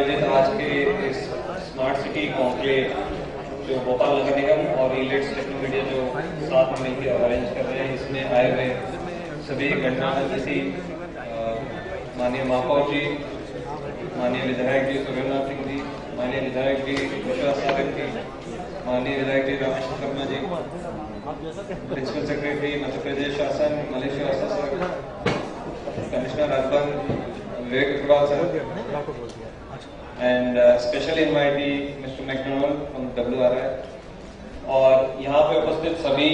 आयोजित आज के इस स्मार्ट सिटी कॉन्क्लेव जो भोपाल नगर निगम और इलेट्स टेक्नोमीडिया जो साथ में मिलकर अरेंज कर रहे हैं, इसमें आए हुए सभी गणमान्य अतिथि, माननीय महापौर जी, माननीय विधायक जी सुरेंद्र सिंह जी, माननीय विधायक जी विश्वास सागर जी, माननीय विधायक जी रामेश्वर शर्मा जी, प्रिंसिपल सेक्रेटरी मध्य प्रदेश शासन Malesh Shrivastava sir, commissioner urban Vivek Agrawal sir, and special invitee mister McDonald from WRI, और यहाँ पे उपस्थित सभी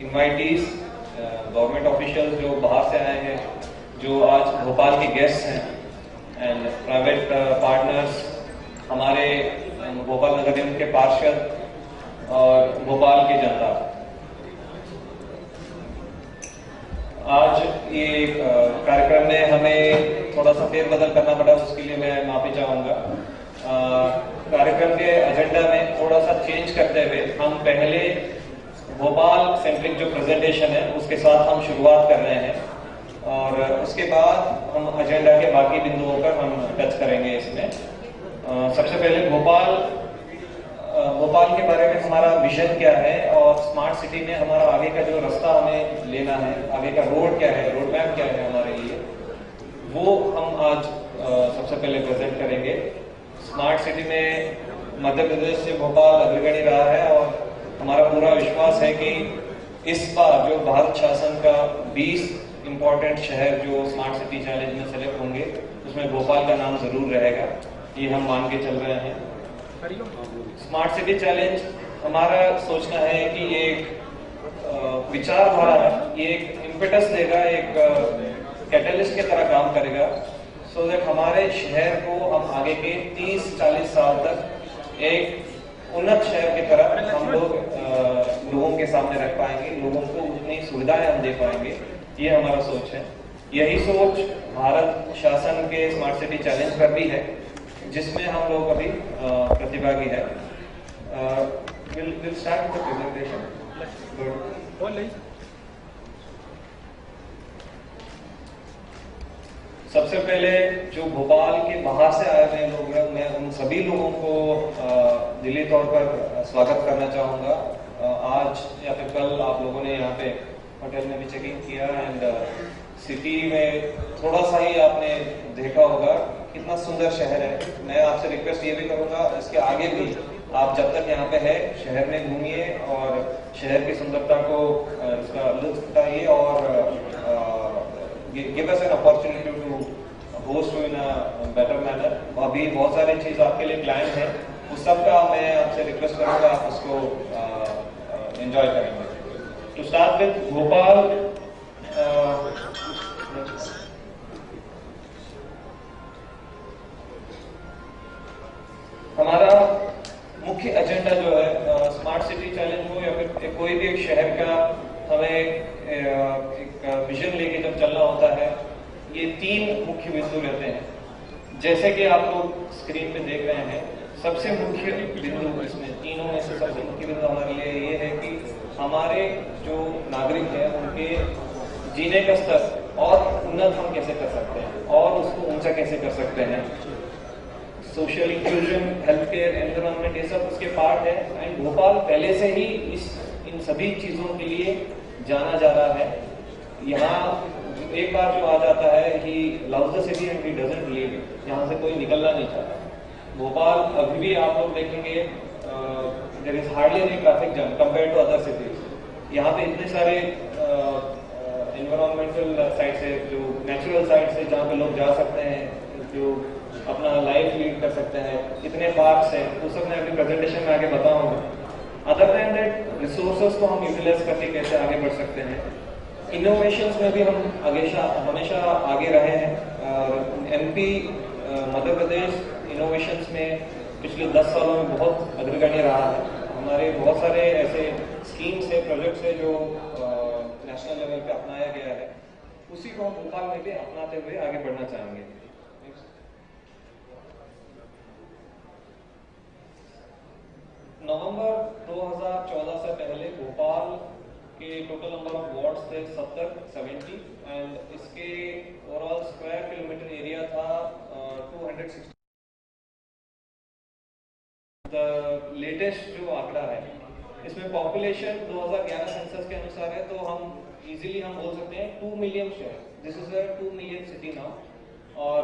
इनवाइटीज, गवर्नमेंट ऑफिशियल्स जो बाहर से आए हैं, जो आज भोपाल के गेस्ट हैं, एंड प्राइवेट पार्टनर्स, हमारे भोपाल नगर निगम के पार्षद और भोपाल की जनता। आज ये कार्यक्रम में हमें थोड़ा सा फेरबदल करना पड़ा, उसके लिए मैं माफी चाहूंगा। कार्यक्रम के एजेंडा में थोड़ा सा चेंज करते हुए हम पहले भोपाल सेंट्रिक जो प्रेजेंटेशन है उसके साथ हम शुरुआत कर रहे हैं, और उसके बाद हम एजेंडा के बाकी बिंदुओं पर हम टच करेंगे। इसमें सबसे पहले भोपाल के बारे में हमारा विजन क्या है और स्मार्ट सिटी में हमारा आगे का जो रास्ता हमें लेना है, आगे का रोड क्या है, रोड मैप क्या है हमारे लिए, वो हम आज सबसे पहले प्रेजेंट करेंगे। स्मार्ट सिटी में मध्य प्रदेश से भोपाल अग्रगणी रहा है, और हमारा पूरा विश्वास है कि इस बार जो भारत शासन का 20 इंपॉर्टेंट शहर जो स्मार्ट सिटी चैलेंज में सेलेक्ट होंगे, उसमें भोपाल का नाम जरूर रहेगा, ये हम मान के चल रहे हैं। स्मार्ट सिटी चैलेंज हमारा सोचना है कि ये एक विचारधारा है, ये एक इम्पेटस देगा, एक कैटलिस्ट की तरह काम करेगा, सो दैट हमारे शहर को हम आगे के 30-40 साल तक एक उन्नत शहर की तरह हम लोगों के सामने रख पाएंगे, लोगों को उतनी सुविधाएं हम दे पाएंगे, ये हमारा सोच है। यही सोच भारत शासन के स्मार्ट सिटी चैलेंज पर भी है, जिसमें हम लोग अभी प्रतिभागी है। We'll start with the presentation. Good. सबसे पहले जो भोपाल के बाहर से आए हुए लोग हैं, मैं उन सभी लोगों को दिली तौर पर स्वागत करना चाहूँगा। आज या फिर कल आप लोगों ने यहाँ पे होटल में भी चेक इन किया, एंड सिटी में थोड़ा सा ही आपने देखा होगा कितना सुंदर शहर है। मैं आपसे रिक्वेस्ट ये भी करूँगा, इसके आगे भी आप जब तक यहाँ पे है शहर में घूमिए और शहर की सुंदरता को इसका लुत्फ उठाइए, और give us an opportunity to host in a better manner. अभी बहुत सारी चीज आपके लिए प्लान है, उस सब का मैं आपसे रिक्वेस्ट करूंगा, आप उसको एंजॉय करेंगे। टू स्टार्ट विद भोपाल, हमारा मुख्य एजेंडा जो है स्मार्ट सिटी चैलेंज हो या फिर कोई भी एक शहर का हमें एक विजन लेके जब चलना होता है, ये 3 मुख्य बिंदु रहते हैं। जैसे कि आप लोग स्क्रीन पे देख रहे हैं, सबसे मुख्य बिंदु इसमें तीनों में से सबसे मुख्य बिंदु हमारे लिए ये है कि हमारे जो नागरिक हैं उनके जीने का स्तर और उन्नत हम कैसे कर सकते हैं और उसको ऊंचा कैसे कर सकते हैं। Social inclusion, health care, environment, ये सब उसके पार्ट है, एंड भोपाल पहले से ही इन सभी चीजों के लिए जाना जा रहा है। यहाँ एक बार जो आ जाता है कि loves the city and he doesn't leave, यहाँ से कोई निकलना नहीं चाहता। भोपाल अभी भी आप लोग देखेंगे there is hardly any traffic jam compare to other cities. यहाँ पे इतने सारे एनवायरमेंटल साइट्स है, जो नेचुरल साइट्स है जहाँ पे लोग जा सकते हैं, जो अपना लाइफ लीड कर सकते हैं, इतने पार्क्स हैं, वो सब मैं अभी प्रेजेंटेशन में आगे बताऊंगा। अदर देन दैट, रिसोर्सेज को हम यूटिलाइज करके कैसे आगे बढ़ सकते हैं। इनोवेशंस में भी हम हमेशा आगे रहे हैं। MP मध्य प्रदेश इनोवेशंस में पिछले 10 सालों में बहुत अग्रगण्य रहा है। हमारे बहुत सारे ऐसे स्कीम्स है, प्रोजेक्ट्स है जो नेशनल लेवल पे अपनाया गया है, उसी को हम भोपाल में भी अपनाते हुए आगे बढ़ना चाहेंगे। नवंबर 2014 से पहले भोपाल के टोटल नंबर ऑफ वार्ड्स थे 70 एंड इसके ओवरऑल स्क्वायर किलोमीटर एरिया था 260 पॉपुलेशन 2011 सेंसस के अनुसार है, तो हम इजीली हम बोल सकते हैं 2 मिलियन शहर, this is a 2 million city now. और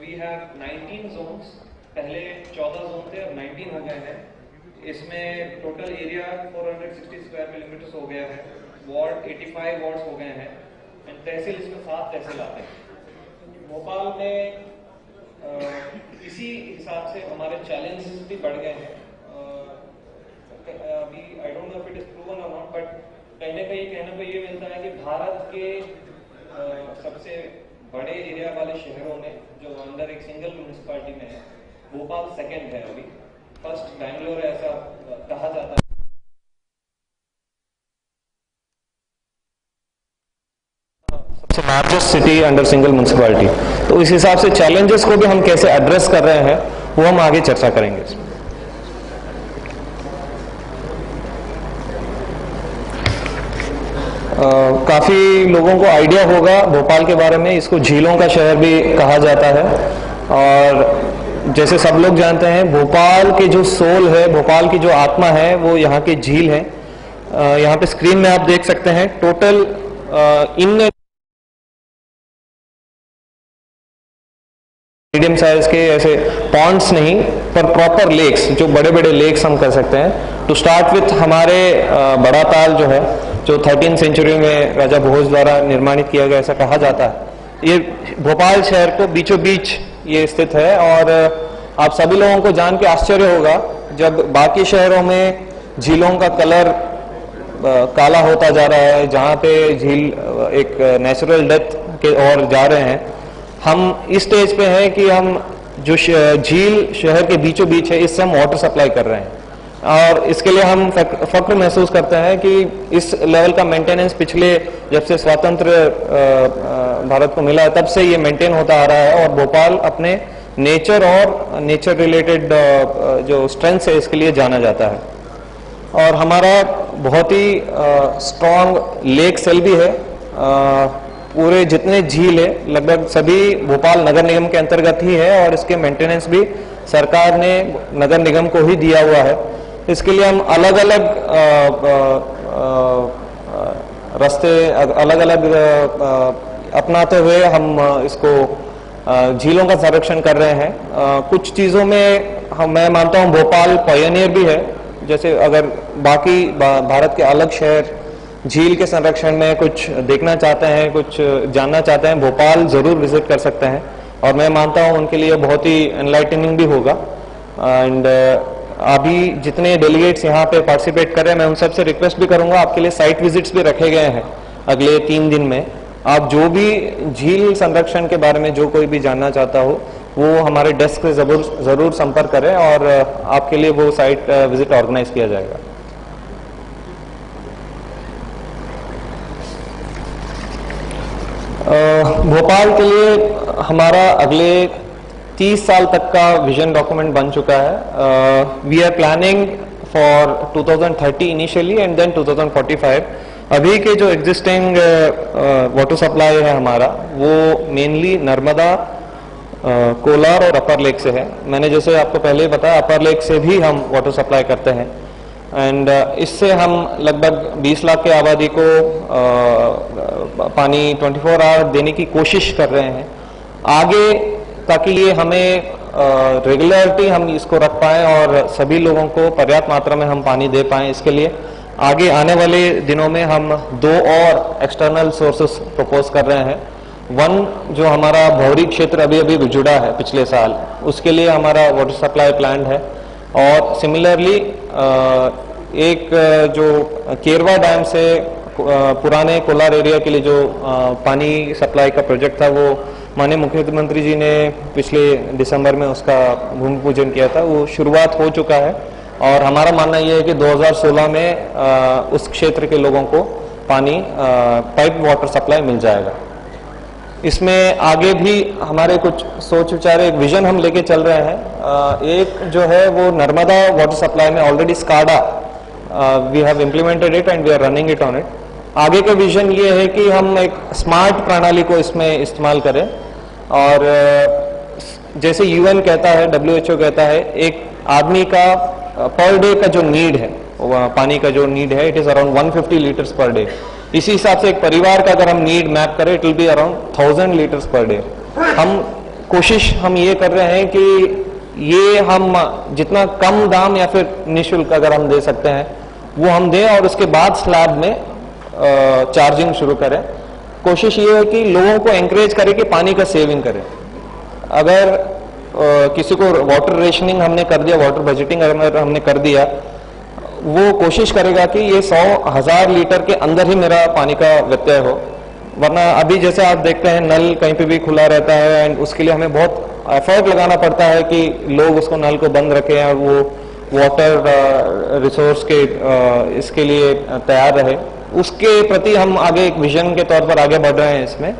वी हैव 19 जोन्स, पहले 14 जोन थे, अब 19 हो गए हैं। इसमें टोटल एरिया 460 स्क्वायर किलोमीटर हो गया है, वार्ड 85 वार्ड्स हो गए हैं, एंड तहसील इसमें 7 तहसील आते हैं। भोपाल में इसी हिसाब से हमारे चैलेंजेस भी बढ़ गए हैं। अभी आई don't know if it is proven और नॉट, बट कहीं ना कहीं कहने को ये मिलता है कि भारत के सबसे बड़े एरिया वाले शहरों में जो अंडर एक सिंगल म्यूनिसिपैलिटी में है, भोपाल सेकंड है, अभी फर्स्ट बैंगलोर है, ऐसा कहा जाता है। सबसे largest city under single municipality. तो इस हिसाब से चैलेंजेस को भी हम कैसे एड्रेस कर रहे हैं वो हम आगे चर्चा करेंगे। काफी लोगों को आइडिया होगा भोपाल के बारे में, इसको झीलों का शहर भी कहा जाता है। और जैसे सब लोग जानते हैं, भोपाल के जो सोल है, भोपाल की जो आत्मा है, वो यहाँ की झील है। यहाँ पे स्क्रीन में आप देख सकते हैं टोटल इन मीडियम साइज के ऐसे पॉन्ड्स नहीं पर प्रॉपर लेक्स, जो बड़े बड़े लेक्स हम कर सकते हैं। टू स्टार्ट विथ हमारे बड़ा ताल जो है, जो 13th सेंचुरी में राजा भोज द्वारा निर्माणित किया गया, ऐसा कहा जाता है। ये भोपाल शहर को बीचों बीच ये स्थित है। और आप सभी लोगों को जान के आश्चर्य होगा, जब बाकी शहरों में झीलों का कलर काला होता जा रहा है, जहाँ पे झील एक नेचुरल डेथ के ओर जा रहे हैं, हम इस स्टेज पे हैं कि हम जो झील शहर के बीचों बीच है, इससे हम वाटर सप्लाई कर रहे हैं। और इसके लिए हम फक्र महसूस करते हैं कि इस लेवल का मेंटेनेंस पिछले जब से स्वतंत्र भारत को मिला है तब से ये मेंटेन होता आ रहा है। और भोपाल अपने नेचर और नेचर रिलेटेड जो स्ट्रेंथ है इसके लिए जाना जाता है। और हमारा बहुत ही स्ट्रॉन्ग लेक सेल भी है। पूरे जितने झील है लगभग सभी भोपाल नगर निगम के अंतर्गत ही है, और इसके मेंटेनेंस भी सरकार ने नगर निगम को ही दिया हुआ है। इसके लिए हम अलग अलग रास्ते अलग अलग अपनाते हुए हम इसको झीलों का संरक्षण कर रहे हैं। कुछ चीज़ों में मैं मानता हूँ भोपाल पायनियर भी है। जैसे अगर बाकी भारत के अलग शहर झील के संरक्षण में कुछ देखना चाहते हैं, कुछ जानना चाहते हैं, भोपाल जरूर विजिट कर सकते हैं। और मैं मानता हूँ उनके लिए बहुत ही एनलाइटनिंग भी होगा। एंड अभी जितने डेलीगेट्स यहाँ पे पार्टिसिपेट कर रहे हैं, मैं उन सबसे रिक्वेस्ट भी करूंगा, आपके लिए साइट विजिट्स भी रखे गए हैं अगले 3 दिन में। आप जो भी झील संरक्षण के बारे में जो कोई भी जानना चाहता हो, वो हमारे डेस्क से जरूर संपर्क करें और आपके लिए वो साइट विजिट ऑर्गेनाइज किया जाएगा। भोपाल के लिए हमारा अगले 30 साल तक का विजन डॉक्यूमेंट बन चुका है। We are planning for 2030 initially and then 2045। अभी के जो एग्जिस्टिंग वाटर सप्लाई है हमारा, वो मेनली नर्मदा, कोलार और अपर लेक से है। मैंने जैसे आपको पहले ही बताया, अपर लेक से भी हम वाटर सप्लाई करते हैं। एंड इससे हम लगभग 20 लाख की आबादी को पानी 24 आवर देने की कोशिश कर रहे हैं आगे, ताकि ये हमें रेगुलरिटी हम इसको रख पाएं और सभी लोगों को पर्याप्त मात्रा में हम पानी दे पाएं। इसके लिए आगे आने वाले दिनों में हम 2 और एक्सटर्नल सोर्सेस प्रपोज कर रहे हैं। वन, जो हमारा भौरी क्षेत्र अभी अभी जुड़ा है पिछले साल, उसके लिए हमारा वाटर सप्लाई प्लान है। और सिमिलरली एक जो केरवा डैम से पुराने कोलार एरिया के लिए जो पानी सप्लाई का प्रोजेक्ट था, वो माननीय मुख्यमंत्री जी ने पिछले दिसंबर में उसका भूमि पूजन किया था, वो शुरुआत हो चुका है। और हमारा मानना यह है कि 2016 में उस क्षेत्र के लोगों को पानी पाइप वाटर सप्लाई मिल जाएगा। इसमें आगे भी हमारे कुछ सोच विचार, एक विजन हम लेके चल रहे हैं। एक जो है वो नर्मदा वाटर सप्लाई में already SCADA we have implemented it and we are running it on it. आगे का विजन ये है कि हम एक स्मार्ट प्रणाली को इसमें इस्तेमाल करें। और जैसे UN कहता है, WHO कहता है, एक आदमी का पर डे का जो नीड है पानी का जो नीड है, it is around 150 litres per day. इसी हिसाब से एक परिवार का अगर हम नीड मैप करें, it will be around 1000 litres per day. कोशिश हम ये कर रहे हैं कि ये हम जितना कम दाम या फिर निःशुल्क अगर हम दे सकते हैं वो हम दें, और उसके बाद स्लैब में चार्जिंग शुरू करें। कोशिश ये है कि लोगों को एंकरेज करें कि पानी का सेविंग करें। अगर किसी को वाटर रेशनिंग हमने कर दिया, वाटर बजटिंग अगर हमने कर दिया, वो कोशिश करेगा कि ये 100,000 लीटर के अंदर ही मेरा पानी का व्यत्यय हो। वरना अभी जैसे आप देखते हैं नल कहीं पे भी खुला रहता है, एंड उसके लिए हमें बहुत एफर्ट लगाना पड़ता है कि लोग उसको नल को बंद रखें और वो वाटर रिसोर्स के इसके लिए तैयार रहे। उसके प्रति हम आगे एक विजन के तौर पर आगे बढ़ रहे हैं इसमें,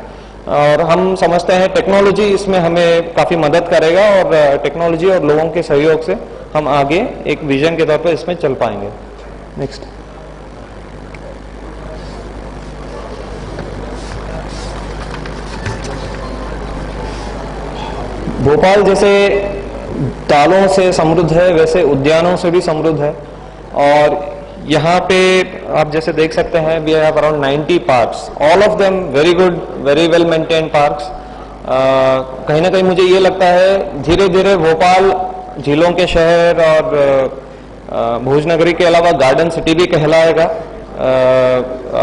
और हम समझते हैं टेक्नोलॉजी इसमें हमें काफी मदद करेगा, और टेक्नोलॉजी और लोगों के सहयोग से हम आगे एक विजन के तौर पर इसमें चल पाएंगे। नेक्स्ट। भोपाल जैसे तालों से समृद्ध है, वैसे उद्यानों से भी समृद्ध है, और यहाँ पे आप जैसे देख सकते हैं we have around 90 parks, all of them very good, very well maintained parks. कहीं ना कहीं मुझे ये लगता है धीरे धीरे भोपाल झीलों के शहर और भुज नगरी के अलावा गार्डन सिटी भी कहलाएगा।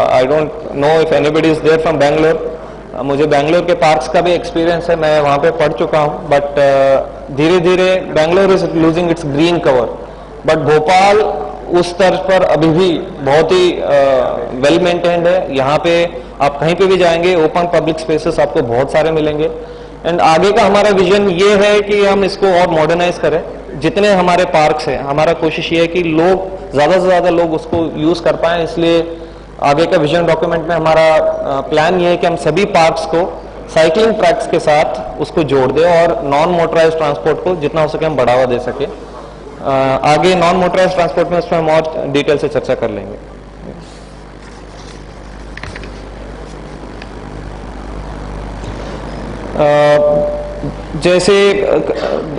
I don't know if anybody is there from Bangalore. मुझे बैंगलोर के पार्क्स का भी एक्सपीरियंस है, मैं वहाँ पे पढ़ चुका हूँ, बट धीरे धीरे Bangalore is losing its green cover, but Bhopal उस तर्ज पर अभी भी बहुत ही वेल मेंटेन्ड है। यहाँ पे आप कहीं पे भी जाएंगे ओपन पब्लिक स्पेसेस आपको बहुत सारे मिलेंगे, एंड आगे का हमारा विजन ये है कि हम इसको और मॉडर्नाइज करें। जितने हमारे पार्क्स हैं, हमारा कोशिश ये है कि लोग ज्यादा से ज्यादा लोग उसको यूज कर पाएं, इसलिए आगे का विजन डॉक्यूमेंट में हमारा प्लान ये है कि हम सभी पार्क्स को साइकिलिंग ट्रैक्स के साथ उसको जोड़ दें और नॉन मोटराइज ट्रांसपोर्ट को जितना हो सके हम बढ़ावा दे सके। आगे नॉन मोटराइज ट्रांसपोर्ट में उसमें हम और डिटेल से चर्चा कर लेंगे। जैसे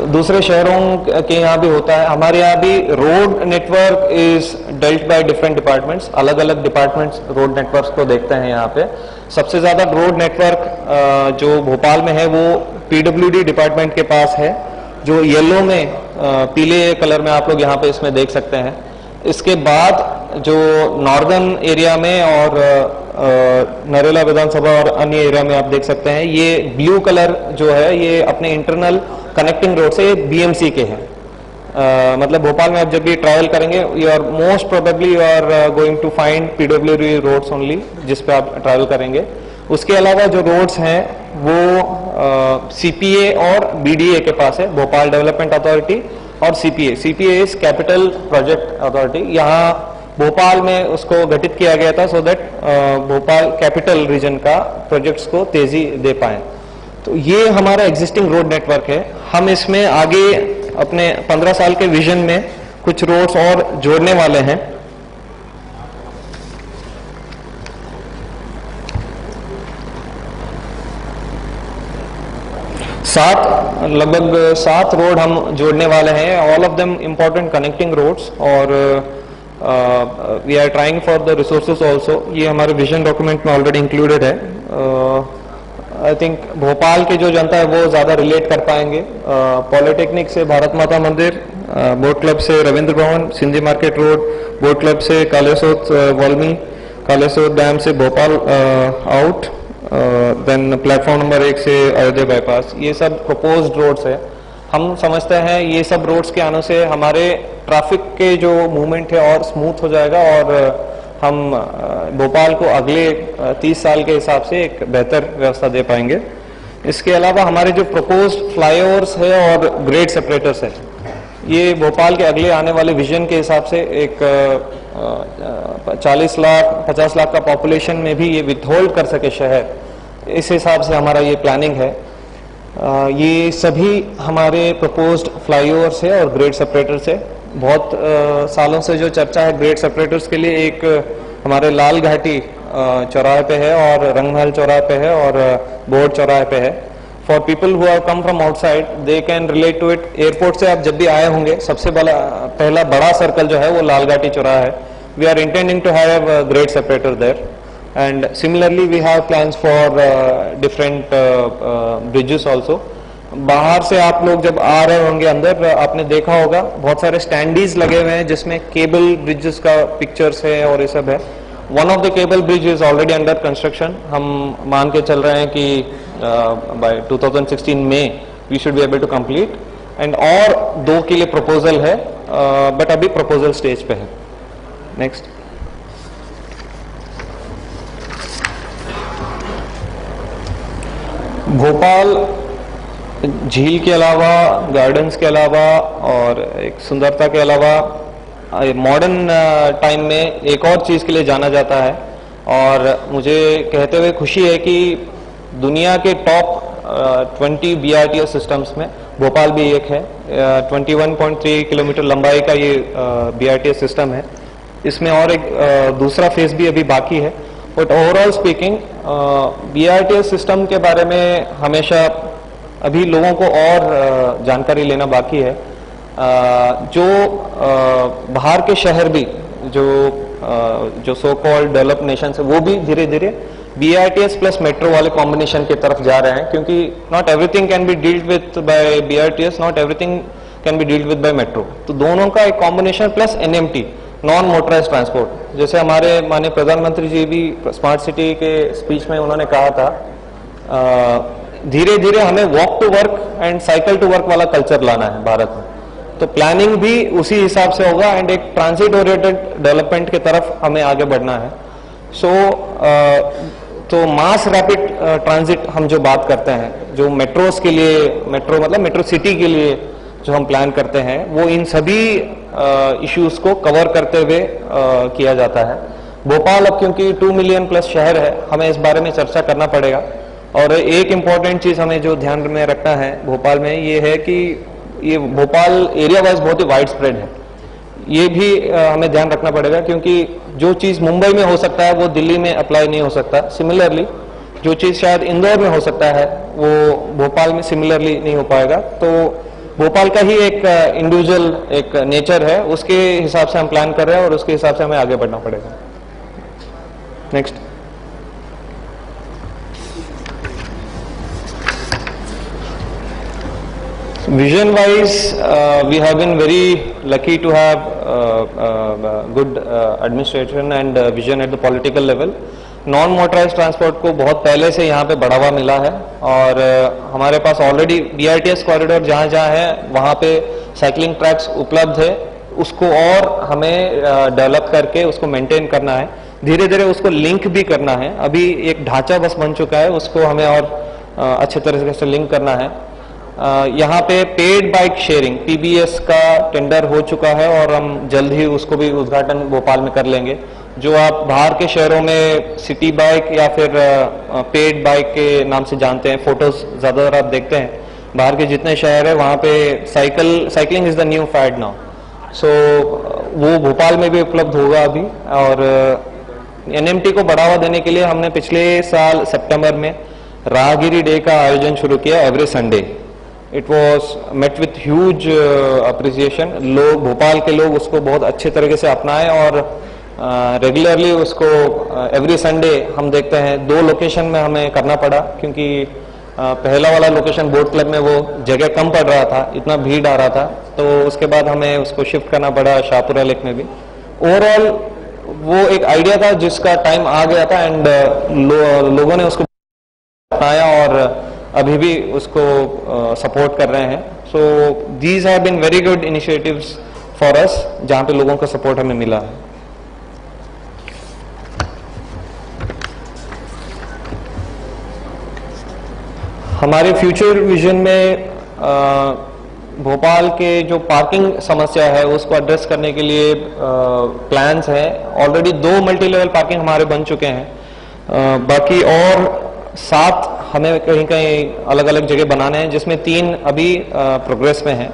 दूसरे शहरों के यहाँ भी होता है, हमारे यहाँ भी road network is dealt by different departments. अलग अलग डिपार्टमेंट्स रोड नेटवर्क्स को देखते हैं यहाँ पे। सबसे ज्यादा रोड नेटवर्क जो भोपाल में है वो पीडब्ल्यूडी डिपार्टमेंट के पास है, जो येलो में पीले कलर में आप लोग यहाँ पे इसमें देख सकते हैं। इसके बाद जो नॉर्दर्न एरिया में और नरेला विधानसभा और अन्य एरिया में आप देख सकते हैं, ये ब्लू कलर जो है ये अपने इंटरनल कनेक्टिंग रोड से बीएमसी के हैं। मतलब भोपाल में आप जब भी ट्रैवल करेंगे you are most probably you are going to find PWD roads only, जिस पे आप ट्रैवल करेंगे। उसके अलावा जो रोड्स हैं वो सीपीए और बीडीए के पास है, भोपाल डेवलपमेंट अथॉरिटी और CPA. CPA is capital project authority. यहाँ भोपाल में उसको गठित किया गया था so that Bhopal capital region का प्रोजेक्ट्स को तेजी दे पाए। तो ये हमारा एग्जिस्टिंग रोड नेटवर्क है। हम इसमें आगे अपने 15 साल के विजन में कुछ रोड्स और जोड़ने वाले हैं। लगभग 7 रोड हम जोड़ने वाले हैं, all of them important connecting roads, और we are trying for the resources also. ये हमारे विजन डॉक्यूमेंट में ऑलरेडी इंक्लूडेड है। आई थिंक भोपाल के जो जनता है वो ज्यादा रिलेट कर पाएंगे। पॉलिटेक्निक से भारत माता मंदिर, बोट क्लब से Ravindra Bhavan, Sindhi market road, boat club से कालेसोत वॉल्मी, कालेसोत डैम से Bhopal out, then platform number 1 से अयोध्या बाईपास, ये सब प्रपोज्ड रोड्स है। हम समझते हैं ये सब रोड्स के आने से हमारे ट्रैफिक के जो मूवमेंट है और स्मूथ हो जाएगा, और हम भोपाल को अगले 30 साल के हिसाब से एक बेहतर व्यवस्था दे पाएंगे। इसके अलावा हमारे जो प्रपोज्ड फ्लाईओवर्स है और ग्रेड सेपरेटर्स है, ये भोपाल के अगले आने वाले विजन के हिसाब से एक 40 लाख 50 लाख का पॉपुलेशन में भी ये विथहोल्ड कर सके शहर, इस हिसाब से हमारा ये प्लानिंग है। ये सभी हमारे प्रपोज्ड फ्लाईओवर्स है और ग्रेड सेपरेटर्स है। बहुत सालों से जो चर्चा है ग्रेड सेपरेटर्स के लिए, एक हमारे लाल घाटी चौराहे पे है और रंगमहल चौराहे पे है और बोर्ड चौराहे पे है। For people who have come from outside they can relate to it. Airport से आप जब भी आए होंगे सबसे पहला बड़ा सर्कल जो है वो लालघाटी चौराहा है. We are intending to have grade separator there. And similarly we have plans for different bridges also. बाहर से आप लोग जब आ रहे होंगे अंदर आपने देखा होगा बहुत सारे स्टैंडीज लगे हुए हैं जिसमें केबल ब्रिजेस का पिक्चर्स है और ये सब है. One of the cable bridge is already under construction. हम मान के चल रहे हैं कि बाय 2016 में we should be able to complete. And और 2 के लिए प्रपोजल है बट अभी प्रपोजल स्टेज पे है. नेक्स्ट. भोपाल झील के अलावा, गार्डन्स के अलावा और एक सुंदरता के अलावा मॉडर्न टाइम में एक और चीज़ के लिए जाना जाता है. और मुझे कहते हुए खुशी है कि दुनिया के टॉप 20 BRTS सिस्टम्स में भोपाल भी एक है. 21.3 किलोमीटर लंबाई का ये BRTS सिस्टम है. इसमें और एक दूसरा फेज भी अभी बाकी है. But overall speaking BRTS system के बारे में हमेशा अभी लोगों को और जानकारी लेना बाकी है. जो बाहर के शहर भी जो सो कॉल्ड डेवलप्ड नेशन है वो भी धीरे धीरे BRTS प्लस मेट्रो वाले कॉम्बिनेशन की तरफ जा रहे हैं. क्योंकि not everything can be dealt with by BRTS, not everything can be dealt with by metro. तो दोनों का एक combination plus NMT, non motorise transport. जैसे हमारे माननीय प्रधानमंत्री जी भी स्मार्ट सिटी के स्पीच में उन्होंने कहा था धीरे धीरे हमें walk to work and cycle to work वाला कल्चर लाना है भारत में. तो प्लानिंग भी उसी हिसाब से होगा एंड एक ट्रांजिट ओरिएंटेड डेवलपमेंट की तरफ हमें आगे बढ़ना है. तो मास रैपिड ट्रांजिट हम जो बात करते हैं, जो मेट्रोस के लिए, मेट्रो मतलब मेट्रो सिटी के लिए जो हम प्लान करते हैं वो इन सभी इश्यूज को कवर करते हुए किया जाता है. भोपाल अब क्योंकि 2 मिलियन प्लस शहर है, हमें इस बारे में चर्चा करना पड़ेगा. और एक इम्पॉर्टेंट चीज हमें जो ध्यान में रखना है भोपाल में ये है कि ये भोपाल एरिया वाइज बहुत ही वाइड स्प्रेड है. ये भी हमें ध्यान रखना पड़ेगा क्योंकि जो चीज मुंबई में हो सकता है वो दिल्ली में अप्लाई नहीं हो सकता. सिमिलरली जो चीज शायद इंदौर में हो सकता है वो भोपाल में सिमिलरली नहीं हो पाएगा. तो भोपाल का ही एक इंडिविजुअल एक नेचर है, उसके हिसाब से हम प्लान कर रहे हैं और उसके हिसाब से हमें आगे बढ़ना पड़ेगा. Next. Vision wise, we have been very lucky to have good administration and vision at the political level. Non motorise transport को बहुत पहले से यहाँ पे बढ़ावा मिला है और हमारे पास ऑलरेडी BRTS कॉरिडोर जहाँ जहाँ है वहाँ पे साइकिलिंग ट्रैक्स उपलब्ध है. उसको और हमें डेवलप करके उसको मेंटेन करना है. धीरे धीरे उसको लिंक भी करना है. अभी एक ढांचा बस बन चुका है, उसको हमें और अच्छे तरह से लिंक करना है. यहाँ पे पेड बाइक शेयरिंग PBS का टेंडर हो चुका है और हम जल्द ही उसको भी उद्घाटन भोपाल में कर लेंगे. जो आप बाहर के शहरों में सिटी बाइक या फिर पेड बाइक के नाम से जानते हैं, फोटोज ज्यादातर आप देखते हैं. बाहर के जितने शहर है वहाँ पे cycling is the new fad now. So वो भोपाल में भी उपलब्ध होगा अभी. और NMT को बढ़ावा देने के लिए हमने पिछले साल सितंबर में राहगिरी डे का आयोजन शुरू किया every Sunday. It was met with huge appreciation. लोग, भोपाल के लोग उसको बहुत अच्छे तरीके से अपनाए और रेगुलरली उसको एवरी संडे हम देखते हैं. 2 लोकेशन में हमें करना पड़ा क्योंकि पहला वाला लोकेशन बोट क्लब में वो जगह कम पड़ रहा था, इतना भीड़ आ रहा था. तो उसके बाद हमें उसको शिफ्ट करना पड़ा शाहपुरा लेक में भी. ओवरऑल वो एक आइडिया था जिसका टाइम आ गया था एंड लोगों ने उसको अपनाया और अभी भी उसको सपोर्ट कर रहे हैं. So these have been very good initiatives for us जहाँ पे लोगों का सपोर्ट हमें मिला है. हमारे फ्यूचर विजन में भोपाल के जो पार्किंग समस्या है उसको एड्रेस करने के लिए प्लान्स हैं. ऑलरेडी 2 मल्टी लेवल पार्किंग हमारे बन चुके हैं. बाकी और 7 हमें कहीं कहीं अलग अलग जगह बनाने हैं जिसमें 3 अभी प्रोग्रेस में हैं.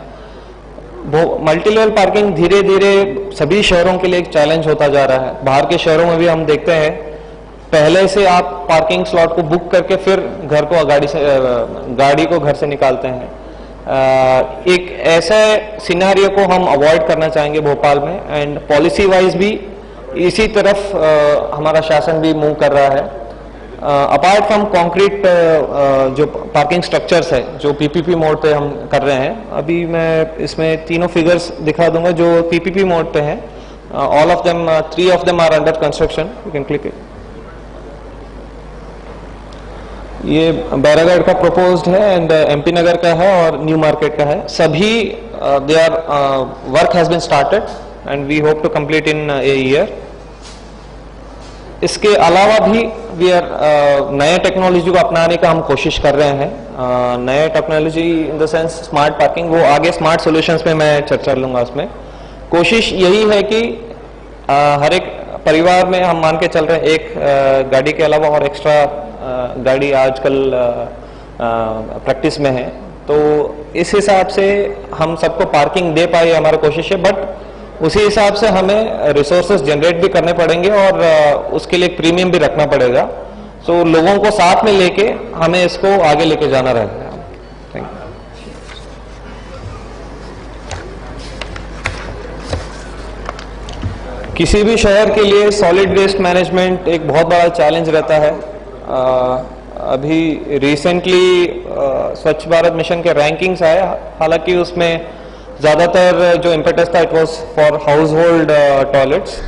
मल्टी लेवल पार्किंग धीरे धीरे सभी शहरों के लिए एक चैलेंज होता जा रहा है. बाहर के शहरों में भी हम देखते हैं पहले से आप पार्किंग स्लॉट को बुक करके फिर घर को गाड़ी को घर से निकालते हैं। एक ऐसे सिनेरियो को हम अवॉइड करना चाहेंगे भोपाल में, एंड पॉलिसी वाइज भी इसी तरफ हमारा शासन भी मूव कर रहा है। अपार्ट फ्रॉम कंक्रीट जो पार्किंग स्ट्रक्चर्स है जो पीपीपी मोड पे हम कर रहे हैं, अभी मैं इसमें तीनों फिगर्स दिखा दूंगा जो पीपीपी मोड पे हैं। All of them, 3 of them are under construction, you can click it. ये बैरागढ़ का प्रपोज्ड है एंड एमपी नगर का है और न्यू मार्केट का है। सभी they are work has been started and we hope to complete in a year. इसके अलावा भी वी आर नए टेक्नोलॉजी को अपनाने का हम कोशिश कर रहे हैं। नए technology in the sense smart parking, वो आगे स्मार्ट सॉल्यूशंस में मैं चर्चा लूंगा। उसमें कोशिश यही है कि हर एक परिवार में हम मान के चल रहे हैं एक गाड़ी के अलावा और एक्स्ट्रा गाड़ी आजकल प्रैक्टिस में है, तो इस हिसाब से हम सबको पार्किंग दे पाए हमारी कोशिश है। बट उसी हिसाब से हमें रिसोर्सेज जनरेट भी करने पड़ेंगे और उसके लिए प्रीमियम भी रखना पड़ेगा। सो लोगों को साथ में लेके हमें इसको आगे लेके जाना रहेगा। Thank you. किसी भी शहर के लिए सॉलिड वेस्ट मैनेजमेंट एक बहुत बड़ा चैलेंज रहता है। अभी रिसेंटली स्वच्छ भारत मिशन के रैंकिंग्स आए, हालांकि उसमें ज़्यादातर जो इम्पेटस था it was for household toilets.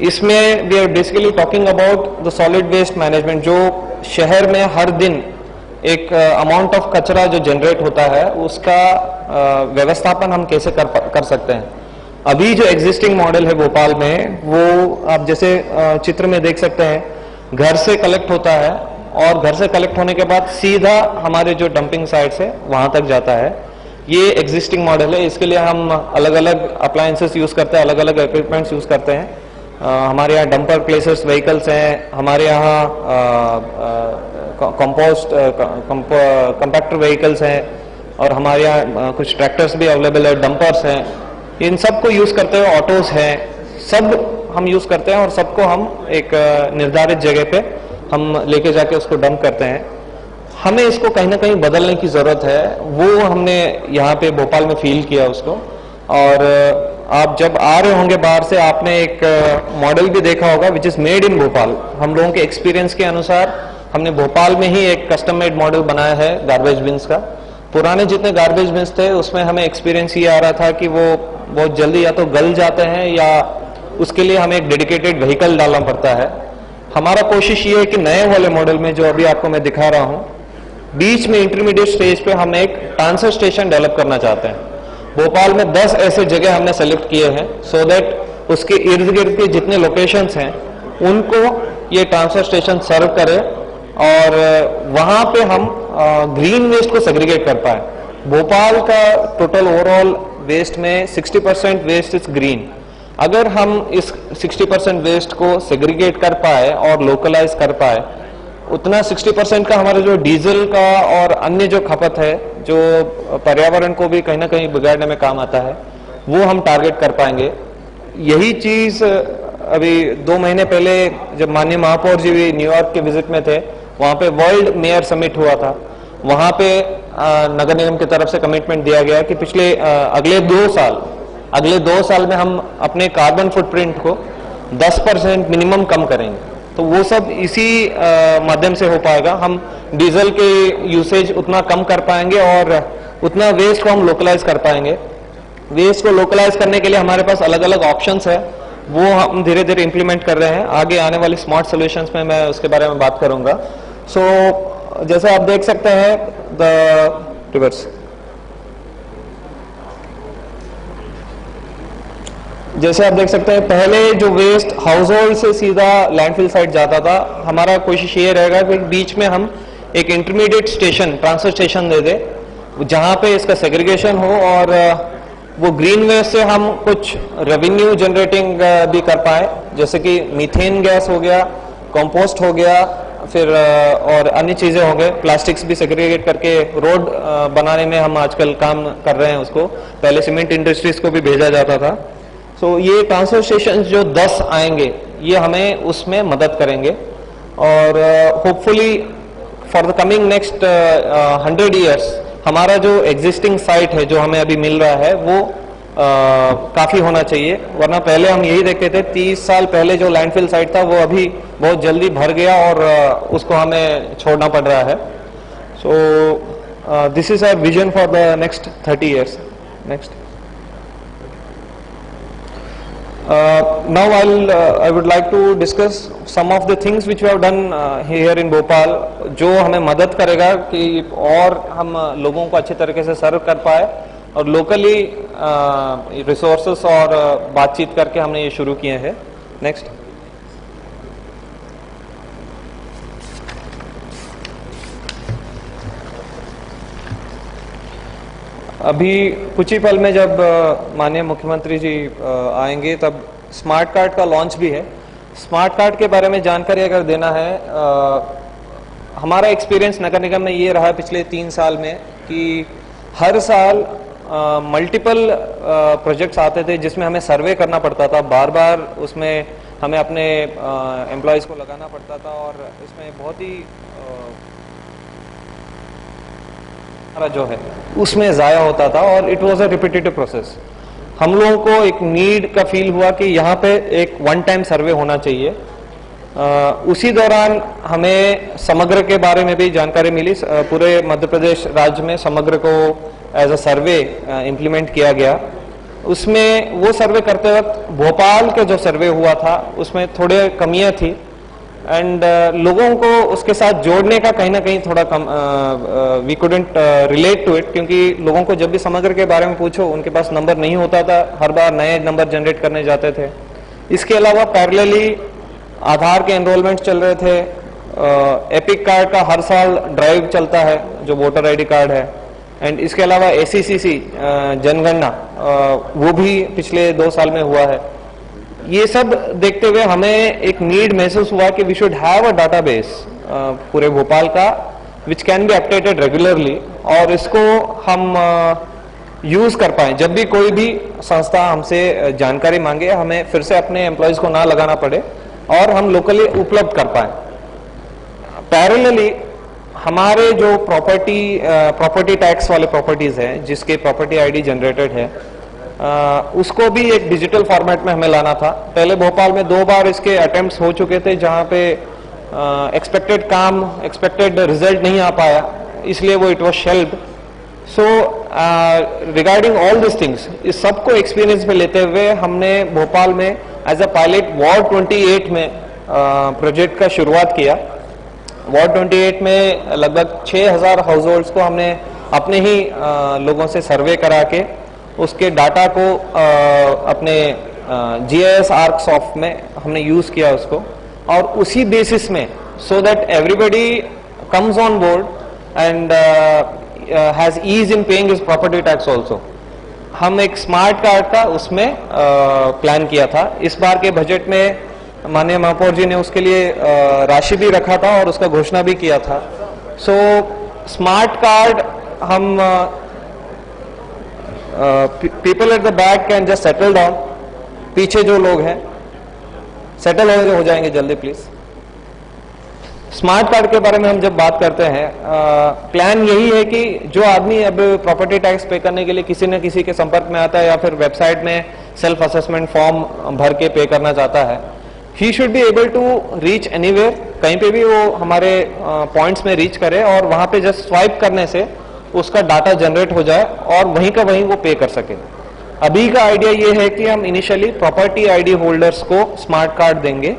इसमें we are basically talking about the solid waste management, जो शहर में हर दिन एक अमाउंट ऑफ कचरा जो जनरेट होता है उसका व्यवस्थापन हम कैसे कर सकते हैं। अभी जो एग्जिस्टिंग मॉडल है भोपाल में, वो आप जैसे चित्र में देख सकते हैं, घर से कलेक्ट होता है और घर से कलेक्ट होने के बाद सीधा हमारे जो डंपिंग साइट्स है वहां तक जाता है। ये एग्जिस्टिंग मॉडल है। इसके लिए हम अलग अलग अप्लायंसेस यूज करते हैं, अलग अलग इक्विपमेंट्स यूज करते हैं। हमारे यहाँ डंपर प्लेसेस व्हीकल्स हैं, हमारे यहाँ कंपोस्ट कंपैक्टर व्हीकल्स हैं और हमारे यहाँ कुछ ट्रैक्टर्स भी अवेलेबल है, डंपर्स हैं। इन सबको यूज करते हुए ऑटोज हैं, सब हम यूज करते हैं और सबको हम एक निर्धारित जगह पे हम लेके जाके उसको डंप करते हैं। हमें इसको कहीं ना कहीं बदलने की जरूरत है, वो हमने यहाँ पे भोपाल में फील किया उसको। और आप जब आ रहे होंगे बाहर से, आपने एक मॉडल भी देखा होगा which is made in Bhopal. हम लोगों के एक्सपीरियंस के अनुसार हमने भोपाल में ही एक कस्टम मेड मॉडल बनाया है गार्बेज बिन्स का। पुराने जितने गार्बेज बिन्स थे उसमें हमें एक्सपीरियंस ये आ रहा था कि वो बहुत जल्दी या तो गल जाते हैं या उसके लिए हमें एक डेडिकेटेड व्हीकल डालना पड़ता है। हमारा कोशिश ये है कि नए वाले मॉडल में जो अभी आपको मैं दिखा रहा हूँ, बीच में इंटरमीडिएट स्टेज पे हम एक ट्रांसफर स्टेशन डेवलप करना चाहते हैं। भोपाल में 10 ऐसे जगह हमने सेलेक्ट किए हैं सो दैट उसके इर्द गिर्द के जितने लोकेशंस हैं उनको ये ट्रांसफर स्टेशन सर्व करे और वहां पे हम ग्रीन वेस्ट को सेग्रीगेट कर पाए। भोपाल का टोटल ओवरऑल वेस्ट में 60% वेस्ट इज ग्रीन। अगर हम इस 60% वेस्ट को सेग्रीगेट कर पाए और लोकलाइज कर पाए, उतना 60% का हमारा जो डीजल का और अन्य जो खपत है जो पर्यावरण को भी कहीं ना कहीं बिगाड़ने में काम आता है, वो हम टारगेट कर पाएंगे। यही चीज अभी 2 महीने पहले जब माननीय महापौर जी भी न्यूयॉर्क के विजिट में थे, वहां पे वर्ल्ड मेयर समिट हुआ था। वहां पे नगर निगम की तरफ से कमिटमेंट दिया गया कि पिछले अगले 2 साल में हम अपने कार्बन फुटप्रिंट को 10% मिनिमम कम करेंगे। तो वो सब इसी माध्यम से हो पाएगा। हम डीजल के यूसेज उतना कम कर पाएंगे और उतना वेस्ट को हम लोकलाइज कर पाएंगे। वेस्ट को लोकलाइज करने के लिए हमारे पास अलग अलग ऑप्शंस है, वो हम धीरे धीरे इंप्लीमेंट कर रहे हैं। आगे आने वाली स्मार्ट सॉल्यूशंस में मैं उसके बारे में बात करूंगा। सो जैसे आप देख सकते हैं द रिवर्स, जैसे आप देख सकते हैं पहले जो वेस्ट हाउस होल्ड से सीधा लैंडफिल साइड जाता था, हमारा कोशिश ये रहेगा कि बीच में हम एक इंटरमीडिएट स्टेशन, ट्रांसफर स्टेशन दे दे जहां पे इसका सेग्रीगेशन हो और वो ग्रीन वेस्ट से हम कुछ रेवेन्यू जनरेटिंग भी कर पाए, जैसे कि मीथेन गैस हो गया, कंपोस्ट हो गया, फिर और अन्य चीजें हो गए। प्लास्टिक्स भी सेग्रीगेट करके रोड बनाने में हम आजकल काम कर रहे हैं उसको, पहले सीमेंट इंडस्ट्रीज को भी भेजा जाता था। सो ये ट्रांसफर स्टेशन जो 10 आएंगे ये हमें उसमें मदद करेंगे। और hopefully for the coming next 100 years हमारा जो एग्जिस्टिंग साइट है जो हमें अभी मिल रहा है वो काफी होना चाहिए, वरना पहले हम यही देखते थे 30 साल पहले जो लैंडफिल साइट था वो अभी बहुत जल्दी भर गया और उसको हमें छोड़ना पड़ रहा है। So this is our vision for the next 30 years. Next now I would like to discuss some of the things which we have done here in Bhopal जो हमें मदद करेगा कि और हम लोगों को अच्छे तरीके से सर्व कर पाए, और लोकली रिसोर्सेस और बातचीत करके हमने ये शुरू किए हैं। नेक्स्ट। अभी कुछ ही पल में जब माननीय मुख्यमंत्री जी आएंगे तब स्मार्ट कार्ड का लॉन्च भी है। स्मार्ट कार्ड के बारे में जानकारी अगर देना है, हमारा एक्सपीरियंस नगर निगम में ये रहा पिछले 3 साल में कि हर साल मल्टीपल प्रोजेक्ट्स आते थे जिसमें हमें सर्वे करना पड़ता था, बार बार उसमें हमें अपने एम्प्लॉयज़ को लगाना पड़ता था और इसमें बहुत ही जो है उसमें ज़ाया होता था और it was a repetitive process. हम लोगों को एक नीड का फील हुआ कि यहाँ पे एक वन टाइम सर्वे होना चाहिए। उसी दौरान हमें समग्र के बारे में भी जानकारी मिली। पूरे मध्य प्रदेश राज्य में समग्र को एज अ सर्वे इम्प्लीमेंट किया गया। उसमें वो सर्वे करते वक्त भोपाल के जो सर्वे हुआ था उसमें थोड़े कमियां थी एंड लोगों को उसके साथ जोड़ने का कहीं ना कहीं थोड़ा कम we couldn't relate to it, क्योंकि लोगों को जब भी समग्र के बारे में पूछो उनके पास नंबर नहीं होता था, हर बार नए नंबर जनरेट करने जाते थे। इसके अलावा पैरेलली आधार के एनरोलमेंट चल रहे थे, एपिक कार्ड का हर साल ड्राइव चलता है जो वोटर आईडी कार्ड है, एंड इसके अलावा एसीसीसी जनगणना वो भी पिछले 2 साल में हुआ है। ये सब देखते हुए हमें एक नीड महसूस हुआ कि we should have a database पूरे भोपाल का which can be updated regularly, और इसको हम यूज कर पाए। जब भी कोई भी संस्था हमसे जानकारी मांगे हमें फिर से अपने एम्प्लॉयज को ना लगाना पड़े और हम लोकली उपलब्ध कर पाए। पैरेलली हमारे जो प्रॉपर्टी टैक्स वाले प्रॉपर्टीज हैं जिसके प्रॉपर्टी आईडी जनरेटेड है, उसको भी एक डिजिटल फॉर्मेट में हमें लाना था। पहले भोपाल में 2 बार इसके अटेम्प्ट्स हो चुके थे जहां पे एक्सपेक्टेड रिजल्ट नहीं आ पाया, इसलिए वो it was shelved. So regarding all this things, इस सबको एक्सपीरियंस में लेते हुए हमने भोपाल में एज अ पायलट वार्ड 28 में प्रोजेक्ट का शुरुआत किया। वार्ड 28 में लगभग 6000 हाउस होल्ड्स को हमने अपने ही लोगों से सर्वे करा के उसके डाटा को अपने GIS ArcSoft में हमने यूज किया उसको, और उसी बेसिस में so that everybody comes on board and has ease in paying his property tax also. हम एक स्मार्ट कार्ड का उसमें प्लान किया था। इस बार के बजट में माननीय महापौर जी ने उसके लिए राशि भी रखा था और उसका घोषणा भी किया था। सो स्मार्ट कार्ड हम people at the back can just settle down. पीछे जो लोग हैं सेटल हो जाएंगे जल्दी प्लीज। स्मार्ट कार्ड के बारे में हम जब बात करते हैं, प्लान यही है कि जो आदमी अब प्रॉपर्टी टैक्स पे करने के लिए किसी न किसी के संपर्क में आता है या फिर वेबसाइट में सेल्फ असेसमेंट फॉर्म भर के पे करना चाहता है, he should be able to reach anywhere, कहीं पे भी वो हमारे पॉइंट्स में रीच करे और वहां पे जस्ट स्वाइप करने से उसका डाटा जनरेट हो जाए और वहीं का वहीं वो पे कर सके। अभी का आइडिया ये है कि हम इनिशियली प्रॉपर्टी आईडी होल्डर्स को स्मार्ट कार्ड देंगे,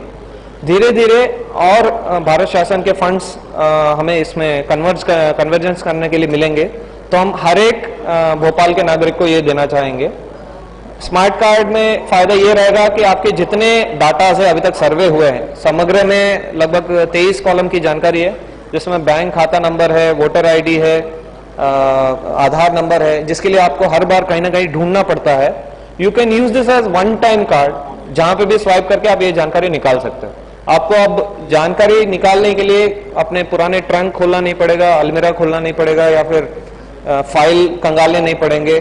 धीरे धीरे और भारत शासन के फंड्स हमें इसमें कन्वर्जेंस करने के लिए मिलेंगे तो हम हर एक भोपाल के नागरिक को ये देना चाहेंगे। स्मार्ट कार्ड में फायदा ये रहेगा कि आपके जितने डाटा से अभी तक सर्वे हुए हैं, समग्र में लगभग 23 कॉलम की जानकारी है जिसमें बैंक खाता नंबर है, वोटर आईडी है, आधार नंबर है, जिसके लिए आपको हर बार कहीं ना कहीं ढूंढना पड़ता है। You can use this as one time card, जहां पे भी स्वाइप करके आप ये जानकारी निकाल सकते हो। आपको अब जानकारी निकालने के लिए अपने पुराने ट्रंक खोलना नहीं पड़ेगा, अलमीरा खोलना नहीं पड़ेगा या फिर फाइल कंगालने नहीं पड़ेंगे।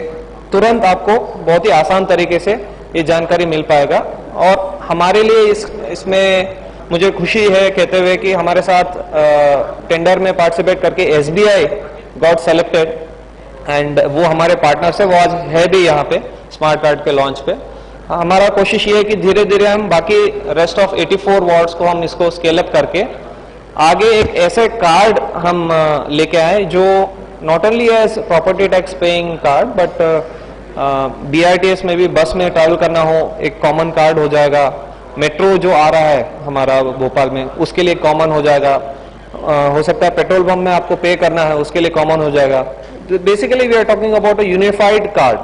तुरंत आपको बहुत ही आसान तरीके से ये जानकारी मिल पाएगा। और हमारे लिए इसमें मुझे खुशी है कहते हुए कि हमारे साथ टेंडर में पार्टिसिपेट करके SBI गॉट सेलेक्टेड एंड वो हमारे पार्टनर से, वो आज है भी यहाँ पे स्मार्ट कार्ड के लॉन्च पे। हमारा कोशिश ये है कि धीरे धीरे हम बाकी रेस्ट ऑफ 84 वार्ड्स को हम इसको स्केल अप करके आगे एक ऐसे कार्ड हम लेके आए जो not only as property tax paying card but BRTS में भी बस में ट्रैवल करना हो एक कॉमन कार्ड हो जाएगा, मेट्रो जो आ रहा है हमारा भोपाल में उसके लिए कॉमन हो जाएगा, हो सकता है पेट्रोल पंप में आपको पे करना है उसके लिए कॉमन हो जाएगा। Basically we are talking about a unified card,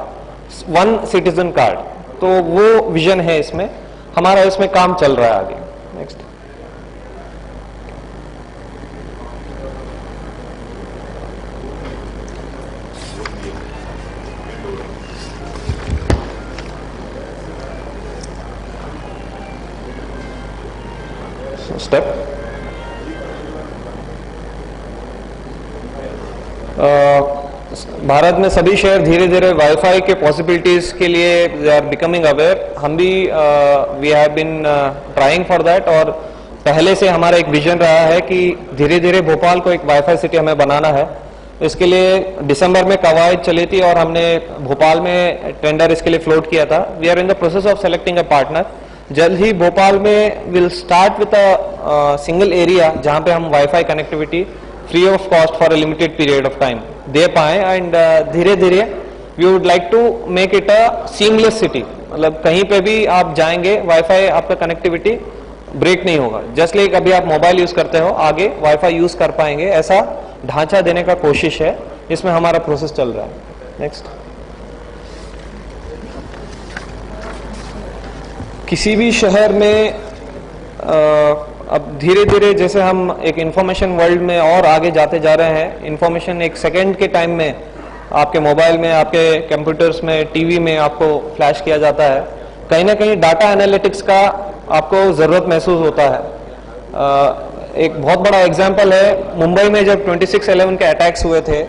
one citizen card. तो वो विजन है इसमें, हमारा इसमें काम चल रहा है आगे। नेक्स्ट। स्टेप भारत में सभी शहर धीरे धीरे वाईफाई के पॉसिबिलिटीज के लिए दे आर बिकमिंग अवेयर। हम भी we have been trying for that और पहले से हमारा एक विजन रहा है कि धीरे धीरे भोपाल को एक वाईफाई सिटी हमें बनाना है। इसके लिए दिसंबर में कवायद चली थी और हमने भोपाल में टेंडर इसके लिए फ्लोट किया था। We are in the process of selecting a partner. जल्द ही भोपाल में will start with a single area जहां पे हम wifi connectivity free of cost for a limited period of time दे पाए एंड धीरे धीरे we would like to make it a seamless city. मतलब कहीं पे भी आप जाएंगे वाईफाई आपका कनेक्टिविटी ब्रेक नहीं होगा। जस्ट लाइक अभी आप मोबाइल यूज करते हो आगे वाईफाई यूज कर पाएंगे, ऐसा ढांचा देने का कोशिश है। इसमें हमारा प्रोसेस चल रहा है। नेक्स्ट। किसी भी शहर में अब धीरे धीरे जैसे हम एक इंफॉर्मेशन वर्ल्ड में और आगे जाते जा रहे हैं, इंफॉर्मेशन एक सेकेंड के टाइम में आपके मोबाइल में, आपके कंप्यूटर्स में, टीवी में आपको फ्लैश किया जाता है। कहीं ना कहीं डाटा एनालिटिक्स का आपको जरूरत महसूस होता है। एक बहुत बड़ा एग्जांपल है, मुंबई में जब 26/11 के अटैक्स हुए थे,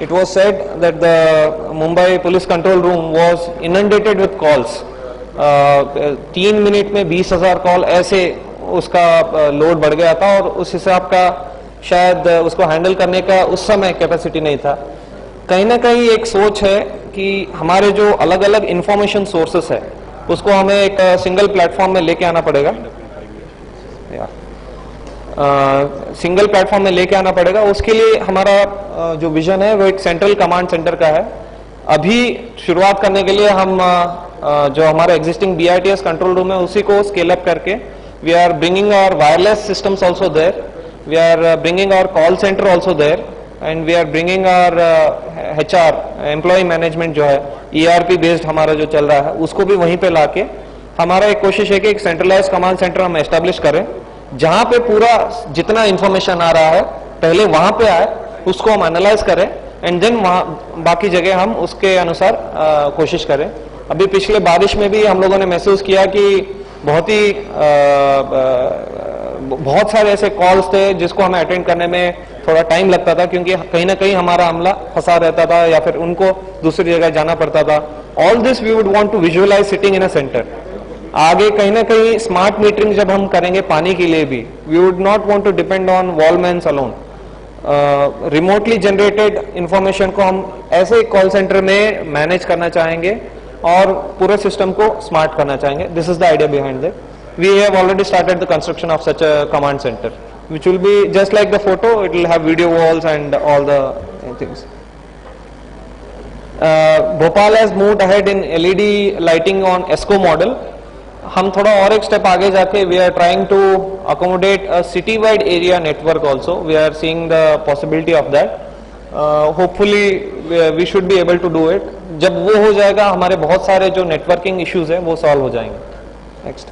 it was said that the Mumbai police control room was inundated with calls. 3 minute में 20,000 कॉल ऐसे उसका लोड बढ़ गया था और उस हिसाब का शायद उसको हैंडल करने का उस समय कैपेसिटी नहीं था। कहीं ना कहीं एक सोच है कि हमारे जो अलग अलग इंफॉर्मेशन सोर्सेस है उसको हमें एक सिंगल प्लेटफॉर्म में लेके आना पड़ेगा। सिंगल प्लेटफॉर्म में लेके आना पड़ेगा। उसके लिए हमारा जो विजन है वो एक सेंट्रल कमांड सेंटर का है। अभी शुरुआत करने के लिए हम जो हमारा एग्जिस्टिंग BRTS कंट्रोल रूम है उसी को स्केल अप करके we are bringing our wireless systems also there, we are bringing our call centre also there and we are bringing our HR employ management जो है ERP बेस्ड हमारा जो चल रहा है उसको भी वहीं पे लाके हमारा एक कोशिश है कि एक सेंट्रलाइज कमांड सेंटर हम एस्टेब्लिश करें जहां पे पूरा जितना इंफॉर्मेशन आ रहा है पहले वहां पे आए, उसको हम एनालाइज करें एंड देन वहां बाकी जगह हम उसके अनुसार कोशिश करें। अभी पिछले बारिश में भी हम लोगों ने महसूस किया कि बहुत सारे ऐसे कॉल्स थे जिसको हमें अटेंड करने में थोड़ा टाइम लगता था क्योंकि कहीं ना कहीं हमारा अमला फंसा रहता था या फिर उनको दूसरी जगह जाना पड़ता था। All this we would want to visualise sitting in a centre. आगे कहीं ना कहीं स्मार्ट मीटरिंग जब हम करेंगे पानी के लिए भी, we would not want to depend on valvemen alone. Remotely generated information को हम ऐसे कॉल सेंटर में मैनेज करना चाहेंगे और पूरे सिस्टम को स्मार्ट करना चाहेंगे। This is the idea behind that. We have already started the construction of such a command centre which will be just like the photo, it will have video walls and all the things. Bhopal has moved ahead in LED lighting on ESCO model. हम थोड़ा और एक step आगे जाके we are trying to accommodate a city-wide area network also. We are seeing the possibility of that. Hopefully we should be able to do it. जब वो हो जाएगा हमारे बहुत सारे जो नेटवर्किंग इश्यूज हैं वो सॉल्व हो जाएंगे। नेक्स्ट।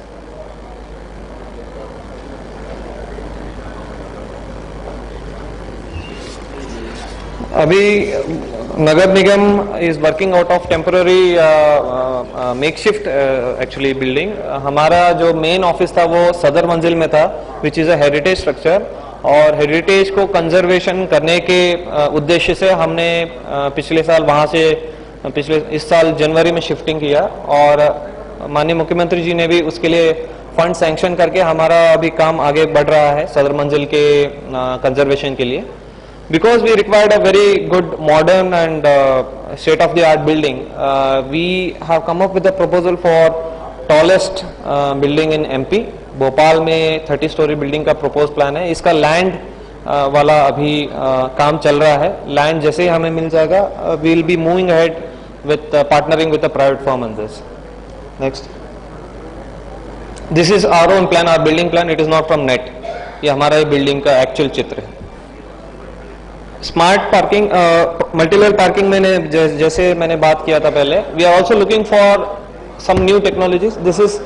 अभी नगर निगम is working out of temporary makeshift actually building. हमारा जो मेन ऑफिस था वो सदर मंजिल में था which is a heritage structure और हेरिटेज को कंजर्वेशन करने के उद्देश्य से हमने पिछले साल वहां से इस साल जनवरी में शिफ्टिंग किया और माननीय मुख्यमंत्री जी ने भी उसके लिए फंड सैंक्शन करके हमारा अभी काम आगे बढ़ रहा है सदर मंजिल के कंजर्वेशन के लिए. Because we required a very good modern and state-of-the-art building, we have come up with a proposal for tallest building in MP. Bhopal में 30-story building का proposed plan है. इसका land वाला अभी काम चल रहा है. Land जैसे ही हमें मिल जाएगा, we will be moving ahead with partnering with a private firm on this. Next. This is our own plan, our building plan. It is not from net. ये हमारा building का actual चित्र है. Smart parking, multi level parking में जैसे मैंने बात किया था पहले, we are also looking for some new technologies. This is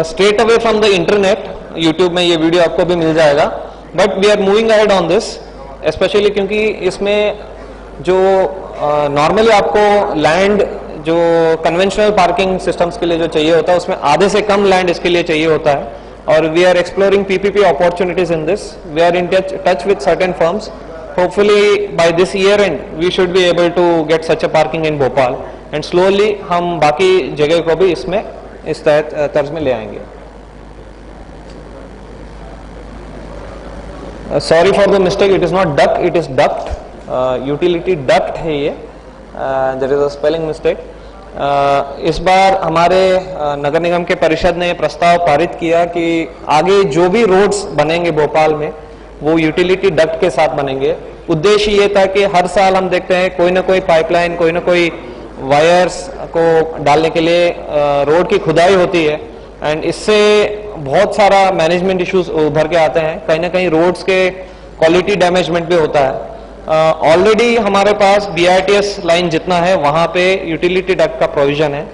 straight away from the internet. YouTube में ये वीडियो आपको भी मिल जाएगा, but we are moving ahead on this, specially क्योंकि इसमें जो नॉर्मली आपको लैंड जो कन्वेंशनल पार्किंग सिस्टम्स के लिए जो चाहिए होता है, उसमें आधे से कम लैंड इसके लिए चाहिए होता है. और we are exploring PPP opportunities in this. We are in touch with certain firms. Hopefully by this year end we should be able to get such a parking in Bhopal, and slowly हम बाकी जगह को भी इसमें इस तर्ज में ले आएंगे. Sorry for the mistake, it is not duct, it is duct. Utility duct है ये. There is a spelling mistake. इस बार हमारे नगर निगम के परिषद ने प्रस्ताव पारित किया कि आगे जो भी रोड्स बनेंगे भोपाल में वो यूटिलिटी डक्ट के साथ बनेंगे. उद्देश्य ये था कि हर साल हम देखते हैं कोई ना कोई पाइपलाइन, कोई ना कोई वायर्स को डालने के लिए रोड की खुदाई होती है, एंड इससे बहुत सारा मैनेजमेंट इश्यूज उभर के आते हैं. कहीं ना कहीं रोड्स के क्वालिटी डैमेजमेंट भी होता है. ऑलरेडी हमारे पास BITS लाइन जितना है वहां पे यूटिलिटी डक्ट का प्रोविजन है.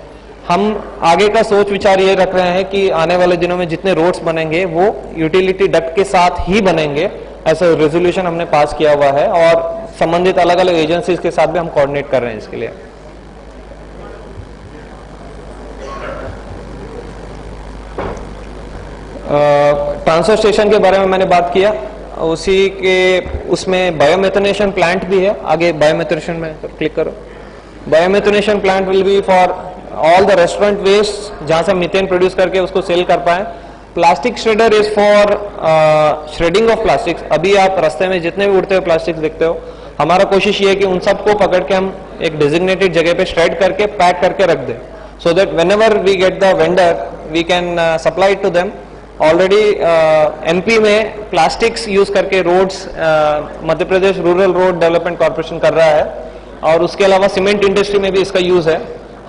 हम आगे का सोच विचार ये रख रहे हैं कि आने वाले दिनों में जितने रोड्स बनेंगे वो यूटिलिटी डक्ट के साथ ही बनेंगे. ऐसा रेजोल्यूशन हमने पास किया हुआ है, और संबंधित अलग अलग एजेंसीज के साथ भी हम कोऑर्डिनेट कर रहे हैं इसके लिए. ट्रांसफर स्टेशन के बारे में मैंने बात किया, उसी के उसमें बायोमेथनेशन प्लांट भी है. आगे बायोमेथनेशन में क्लिक करो. Biomethanation plant will be for all the restaurant waste, जहां से मीथेन प्रोड्यूस करके उसको सेल कर पाए. Plastic shredder is for shredding of plastics. अभी आप रास्ते में जितने भी उड़ते हुए प्लास्टिक्स देखते हो, हमारा कोशिश ये है कि उन सबको पकड़ के हम एक डेजिग्नेटेड जगह पे श्रेड करके पैक करके रख दें, so that whenever we get the vendor we can supply to them. Already MP में प्लास्टिक्स यूज करके roads Madhya Pradesh rural road development corporation कर रहा है, और उसके अलावा सीमेंट इंडस्ट्री में भी इसका यूज है.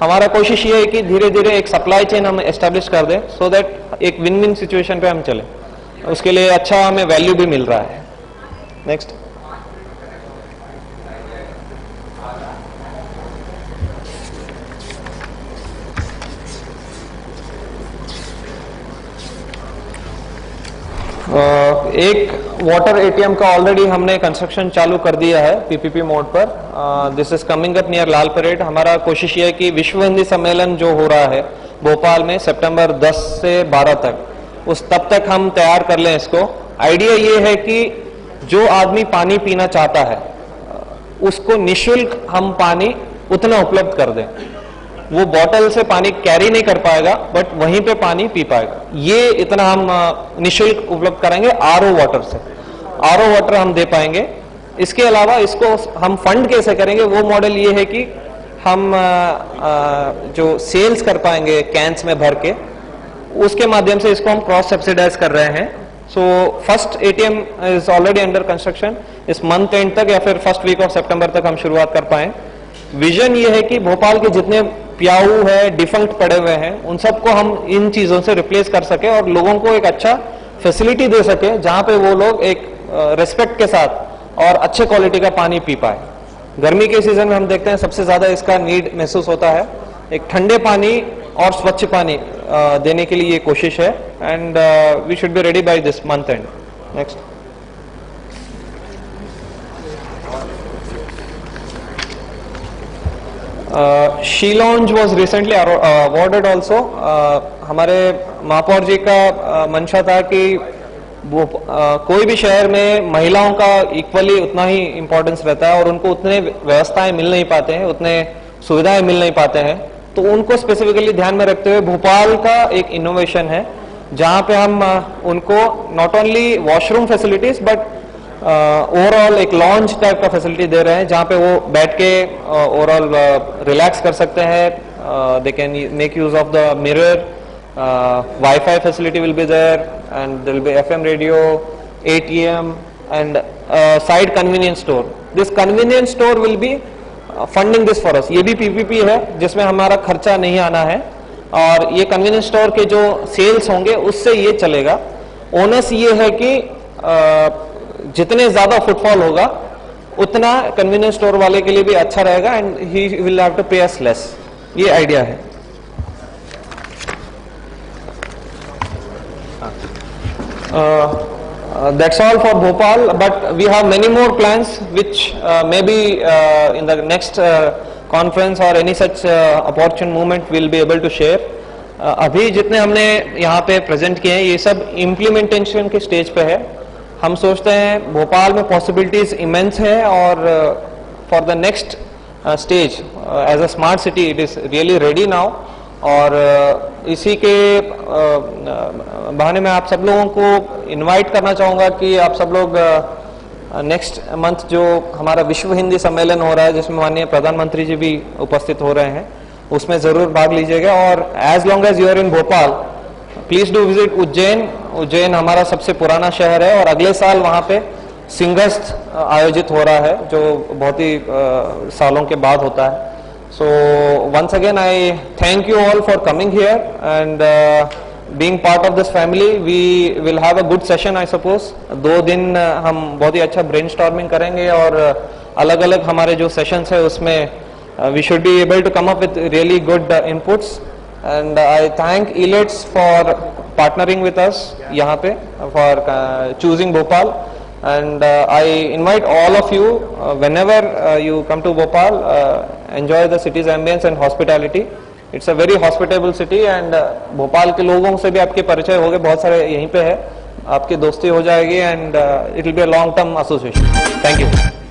हमारा कोशिश ये है कि धीरे धीरे एक सप्लाई चेन हम एस्टेब्लिश कर दें, सो दैट एक विन विन सिचुएशन पे हम चले. उसके लिए अच्छा हमें वैल्यू भी मिल रहा है. नेक्स्ट. एक वाटर ATM का ऑलरेडी हमने कंस्ट्रक्शन चालू कर दिया है PPP मोड पर. This is coming up near Lal parade. हमारा कोशिश ये है कि विश्व हिंदी सम्मेलन जो हो रहा है भोपाल में सितंबर 10 से 12 तक, उस तब तक हम तैयार कर लें इसको. आइडिया ये है कि जो आदमी पानी पीना चाहता है उसको निःशुल्क हम पानी उतना उपलब्ध कर दें. वो बॉटल से पानी कैरी नहीं कर पाएगा, बट वहीं पे पानी पी पाएगा. ये इतना हम निःशुल्क उपलब्ध कराएंगे. RO वाटर से RO वाटर हम दे पाएंगे. इसके अलावा इसको हम फंड कैसे करेंगे, वो मॉडल ये है कि हम जो सेल्स कर पाएंगे कैंस में भर के, उसके माध्यम से इसको हम क्रॉस सब्सिडाइज कर रहे हैं. So first ATM is already under construction. इस मंथ एंड तक या फिर फर्स्ट वीक ऑफ सितंबर तक हम शुरुआत कर पाए. विजन ये है कि भोपाल के जितने प्याऊ है डिफंक्ट पड़े हुए हैं उन सबको हम इन चीजों से रिप्लेस कर सके और लोगों को एक अच्छा फैसिलिटी दे सके जहां पे वो लोग एक रिस्पेक्ट के साथ और अच्छे क्वालिटी का पानी पी पाए. गर्मी के सीजन में हम देखते हैं सबसे ज्यादा इसका नीड महसूस होता है. एक ठंडे पानी और स्वच्छ पानी देने के लिए ये कोशिश है, and we should be ready by this month end. Next. She lounge was recently awarded also. हमारे महापौर जी का मंशा था कि कोई भी शहर में महिलाओं का इक्वली उतना ही इम्पोर्टेंस रहता है और उनको उतने व्यवस्थाएं मिल नहीं पाते हैं, उतने सुविधाएं मिल नहीं पाते हैं. तो उनको स्पेसिफिकली ध्यान में रखते हुए भोपाल का एक इनोवेशन है जहाँ पे हम उनको not only washroom facilities but overall एक लॉन्च टाइप का फैसिलिटी दे रहे हैं, जहाँ पे वो बैठ के ओवरऑल रिलैक्स कर सकते हैं. They can make use of the mirror, wifi facility will be there and there will be FM radio, ATM and side convenience store. This convenience store will be funding this for us. ये भी PPP है जिसमें हमारा खर्चा नहीं आना है, और ये कन्वीनियंस स्टोर के जो सेल्स होंगे उससे ये चलेगा. ओनस ये है कि जितने ज्यादा फुटफॉल होगा उतना कन्वीनियंस स्टोर वाले के लिए भी अच्छा रहेगा and he will have to pay us less. ये आइडिया है. That's all for Bhopal, but we have many more plans which maybe in the next conference or any such opportune moment we'll be able to share. अभी जितने हमने यहाँ पे present किए हैं ये सब इम्प्लीमेंटेशन के स्टेज पे है. हम सोचते हैं भोपाल में पॉसिबिलिटीज इमेंस है, और for the next stage as a smart city it is really ready now. और इसी के बहाने में आप सब लोगों को इनवाइट करना चाहूँगा कि आप सब लोग नेक्स्ट मंथ जो हमारा विश्व हिंदी सम्मेलन हो रहा है जिसमें माननीय प्रधानमंत्री जी भी उपस्थित हो रहे हैं, उसमें ज़रूर भाग लीजिएगा. और as long as you are in Bhopal please do visit Ujjain. Ujjain हमारा सबसे पुराना शहर है और अगले साल वहाँ पे सिंहस्थ आयोजित हो रहा है जो बहुत ही सालों के बाद होता है. So once again I thank you all for coming here and being part of this family. We will have a good session I suppose. 2 दिन हम बहुत ही अच्छा brainstorming करेंगे और अलग अलग हमारे जो sessions है उसमें we should be able to come up with really good inputs. And I thank ELITS for partnering with us यहाँ पे for choosing Bhopal. And I invite all of you whenever you come to Bhopal, enjoy the city's ambience and hospitality. It's a very hospitable city and Bhopal के लोगों से भी आपके परिचय हो गए, बहुत सारे यहीं पे है, आपकी दोस्ती हो जाएगी and it will be a long term association. Thank you.